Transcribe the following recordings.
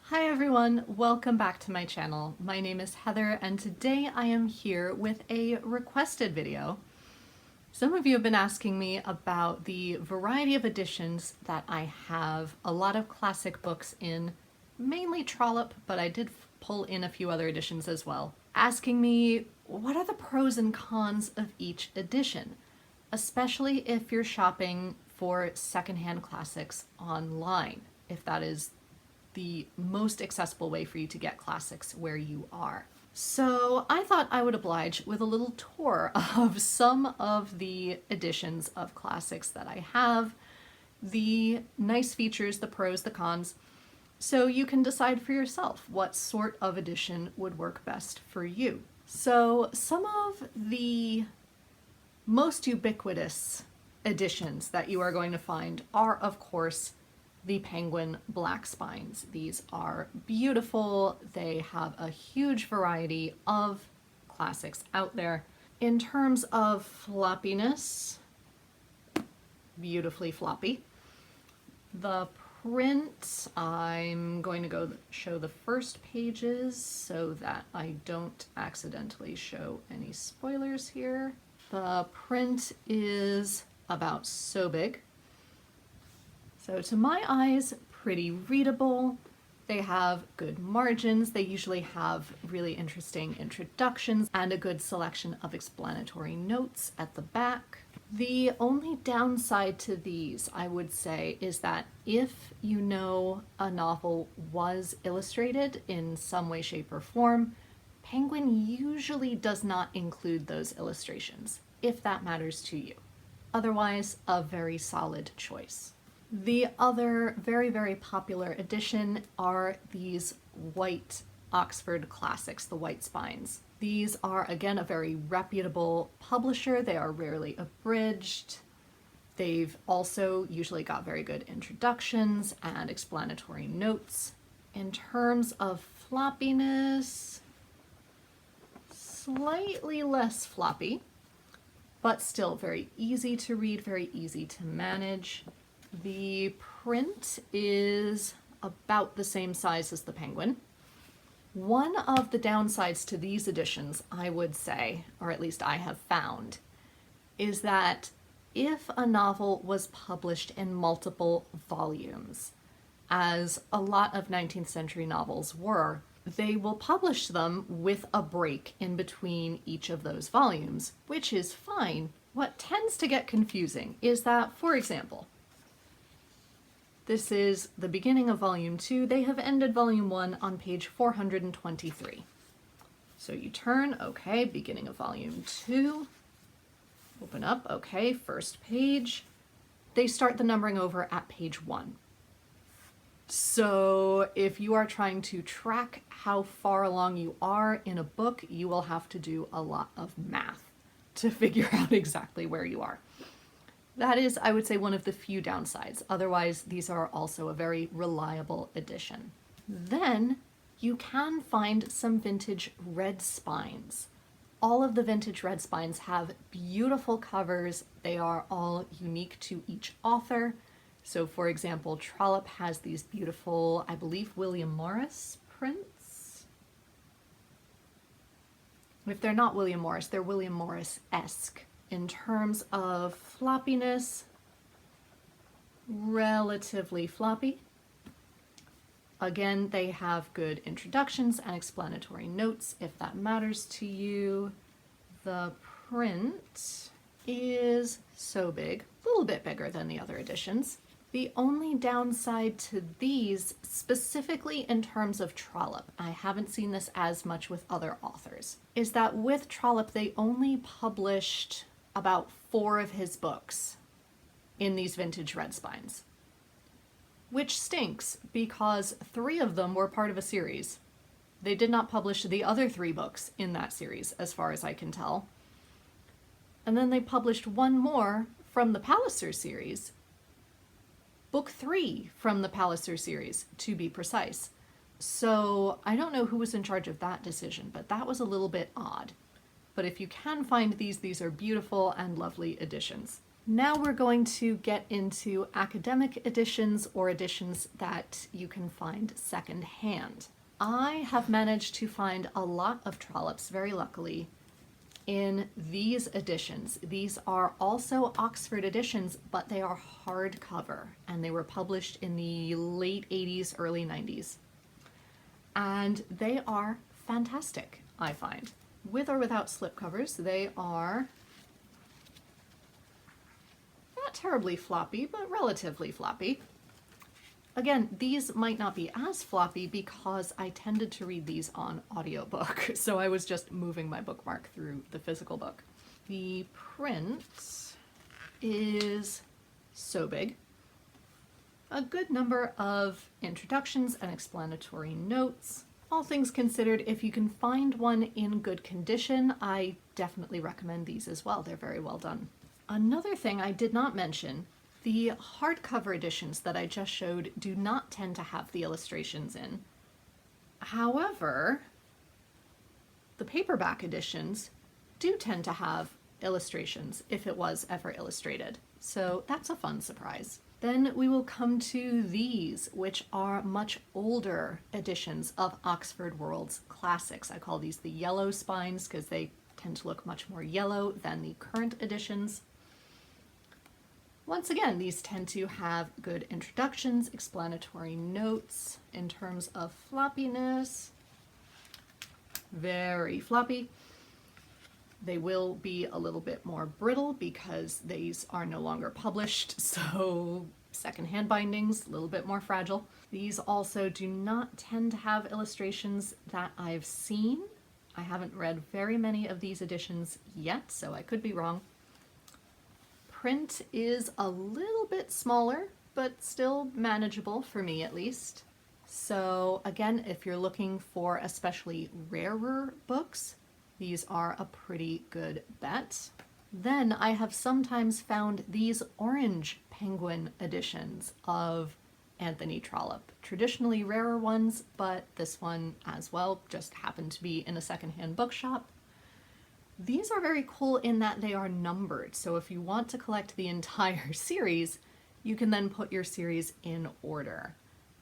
Hi everyone, welcome back to my channel. My name is Heather and today I am here with a requested video. Some of you have been asking me about the variety of editions that I have, a lot of classic books in, mainly Trollope, but I did pull in a few other editions as well, asking me what are the pros and cons of each edition, especially if you're shopping for secondhand classics online, if that is the most accessible way for you to get classics where you are. So I thought I would oblige with a little tour of some of the editions of classics that I have, the nice features, the pros, the cons, so you can decide for yourself what sort of edition would work best for you. So some of the most ubiquitous editions that you are going to find are, of course, the Penguin Black Spines. These are beautiful. They have a huge variety of classics out there. In terms of floppiness, beautifully floppy. The print, I'm going to go show the first pages so that I don't accidentally show any spoilers here. The print is about so big. So to my eyes, pretty readable. They have good margins. They usually have really interesting introductions and a good selection of explanatory notes at the back. The only downside to these, I would say, is that if you know a novel was illustrated in some way, shape, or form, Penguin usually does not include those illustrations, if that matters to you. Otherwise, a very solid choice. The other very, very popular edition are these white Oxford classics, the White Spines. These are, again, a very reputable publisher. They are rarely abridged. They've also usually got very good introductions and explanatory notes. In terms of floppiness, slightly less floppy, but still very easy to read, very easy to manage. The print is about the same size as the Penguin. One of the downsides to these editions, I would say, or at least I have found, is that if a novel was published in multiple volumes, as a lot of 19th century novels were, they will publish them with a break in between each of those volumes, which is fine. What tends to get confusing is that, for example, this is the beginning of volume 2. They have ended volume 1 on page 423. So you turn, okay, beginning of volume 2. Open up, okay, first page. They start the numbering over at page 1. So if you are trying to track how far along you are in a book, you will have to do a lot of math to figure out exactly where you are. That is, I would say, one of the few downsides. Otherwise, these are also a very reliable edition. Then you can find some vintage red spines. All of the vintage red spines have beautiful covers. They are all unique to each author. So for example, Trollope has these beautiful, I believe, William Morris prints. If they're not William Morris, they're William Morris-esque. In terms of floppiness, relatively floppy. Again, they have good introductions and explanatory notes if that matters to you. The print is so big, a little bit bigger than the other editions. The only downside to these, specifically in terms of Trollope, I haven't seen this as much with other authors, is that with Trollope they only published about 4 of his books in these vintage red spines, which stinks because 3 of them were part of a series. They did not publish the other 3 books in that series, as far as I can tell. And then they published 1 more from the Palliser series, book 3 from the Palliser series, to be precise. So I don't know who was in charge of that decision, but that was a little bit odd. But if you can find these are beautiful and lovely editions. Now we're going to get into academic editions or editions that you can find secondhand. I have managed to find a lot of trollops, very luckily, in these editions. These are also Oxford editions, but they are hardcover, and they were published in the late 80s, early 90s. And they are fantastic, I find. With or without slipcovers, they are not terribly floppy, but relatively floppy. Again, these might not be as floppy because I tended to read these on audiobook, so I was just moving my bookmark through the physical book. The print is so big. A good number of introductions and explanatory notes. All things considered, if you can find one in good condition, I definitely recommend these as well. They're very well done. Another thing I did not mention, the hardcover editions that I just showed do not tend to have the illustrations in. However, the paperback editions do tend to have illustrations if it was ever illustrated. So that's a fun surprise. Then we will come to these, which are much older editions of Oxford World's classics. I call these the yellow spines because they tend to look much more yellow than the current editions. Once again, these tend to have good introductions, explanatory notes. In terms of floppiness, very floppy. They will be a little bit more brittle because these are no longer published, so secondhand bindings, a little bit more fragile. These also do not tend to have illustrations that I've seen. I haven't read very many of these editions yet, so I could be wrong. Print is a little bit smaller, but still manageable for me at least. So again, if you're looking for especially rarer books, these are a pretty good bet. Then I have sometimes found these orange penguin editions of Anthony Trollope. Traditionally rarer ones, but this one as well just happened to be in a secondhand bookshop. These are very cool in that they are numbered, so if you want to collect the entire series, you can then put your series in order.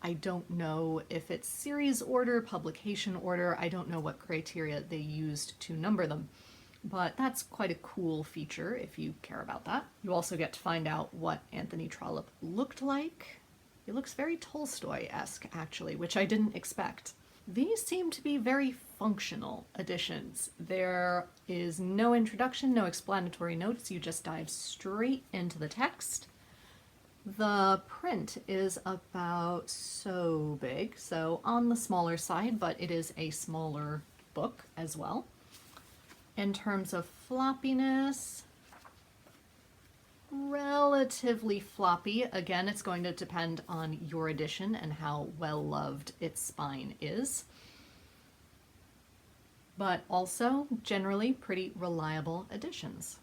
I don't know if it's series order, publication order, I don't know what criteria they used to number them, but that's quite a cool feature if you care about that. You also get to find out what Anthony Trollope looked like. He looks very Tolstoy-esque, actually, which I didn't expect. These seem to be very functional editions. There is no introduction, no explanatory notes, you just dive straight into the text. The print is about so big, so on the smaller side, but it is a smaller book as well. In terms of floppiness, relatively floppy. Again, it's going to depend on your edition and how well loved its spine is. But also generally pretty reliable editions.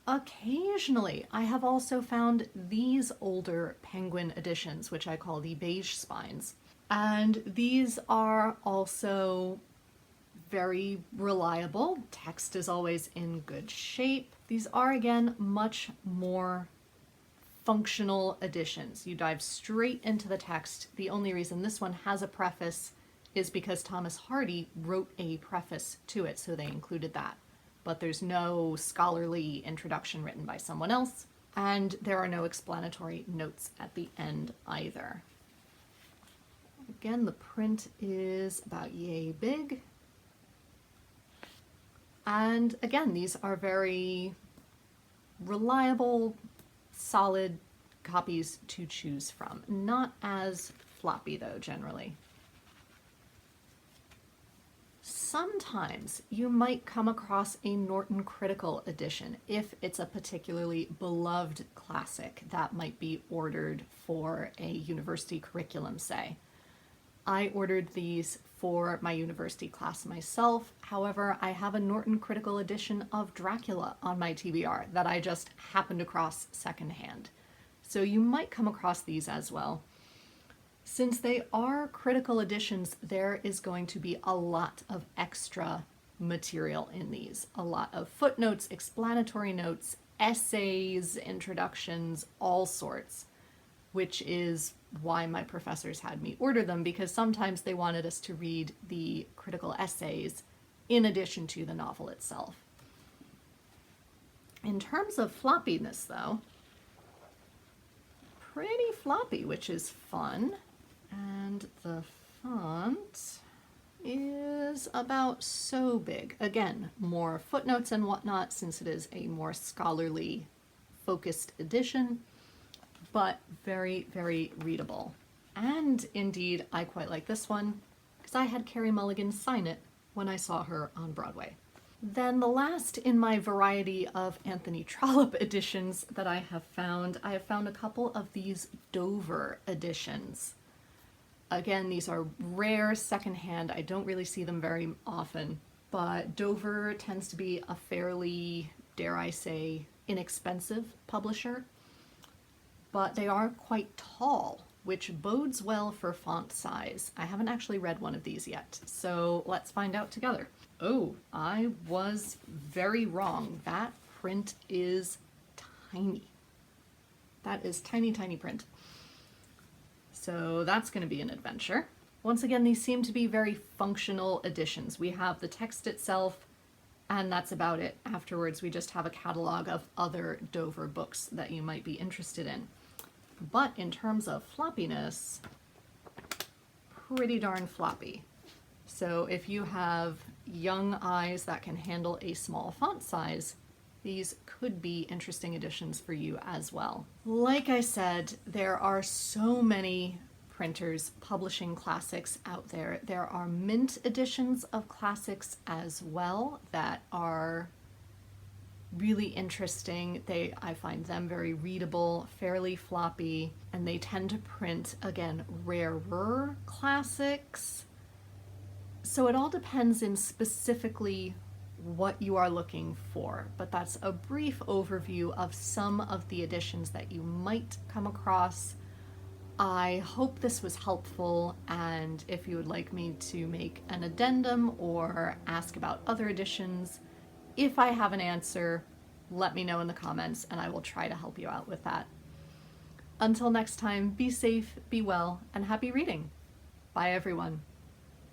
Occasionally, I have also found these older penguin editions, which I call the beige spines. And these are also very reliable. Text is always in good shape. These are, again, much more functional editions. You dive straight into the text. The only reason this one has a preface is because Thomas Hardy wrote a preface to it, so they included that. But there's no scholarly introduction written by someone else, and there are no explanatory notes at the end either. Again, the print is about yay big. And again, these are very reliable, solid copies to choose from. Not as floppy though, generally. Sometimes you might come across a Norton Critical edition if it's a particularly beloved classic that might be ordered for a university curriculum, say. I ordered these for my university class myself. However, I have a Norton Critical edition of Dracula on my TBR that I just happened across secondhand. So you might come across these as well. Since they are critical editions, there is going to be a lot of extra material in these. A lot of footnotes, explanatory notes, essays, introductions, all sorts, which is why my professors had me order them, because sometimes they wanted us to read the critical essays in addition to the novel itself. In terms of floppiness, though, pretty floppy, which is fun. And the font is about so big. Again, more footnotes and whatnot, since it is a more scholarly focused edition, but very, very readable. And indeed, I quite like this one because I had Carey Mulligan sign it when I saw her on Broadway. Then the last in my variety of Anthony Trollope editions that I have found a couple of these Dover editions. Again, these are rare secondhand. I don't really see them very often, but Dover tends to be a fairly, dare I say, inexpensive publisher, but they are quite tall, which bodes well for font size. I haven't actually read one of these yet, so let's find out together. Oh, I was very wrong. That print is tiny. That is tiny, tiny print. So that's going to be an adventure. Once again, these seem to be very functional editions. We have the text itself, and that's about it. Afterwards, we just have a catalog of other Dover books that you might be interested in. But in terms of floppiness, pretty darn floppy. So if you have young eyes that can handle a small font size, these could be interesting additions for you as well. Like I said, there are so many printers publishing classics out there. There are mint editions of classics as well that are really interesting. I find them very readable, fairly floppy, and they tend to print, again, rarer classics. So it all depends in specifically what you are looking for, but that's a brief overview of some of the editions that you might come across. I hope this was helpful, and if you would like me to make an addendum or ask about other editions, if I have an answer, let me know in the comments and I will try to help you out with that. Until next time, be safe, be well, and happy reading. Bye everyone.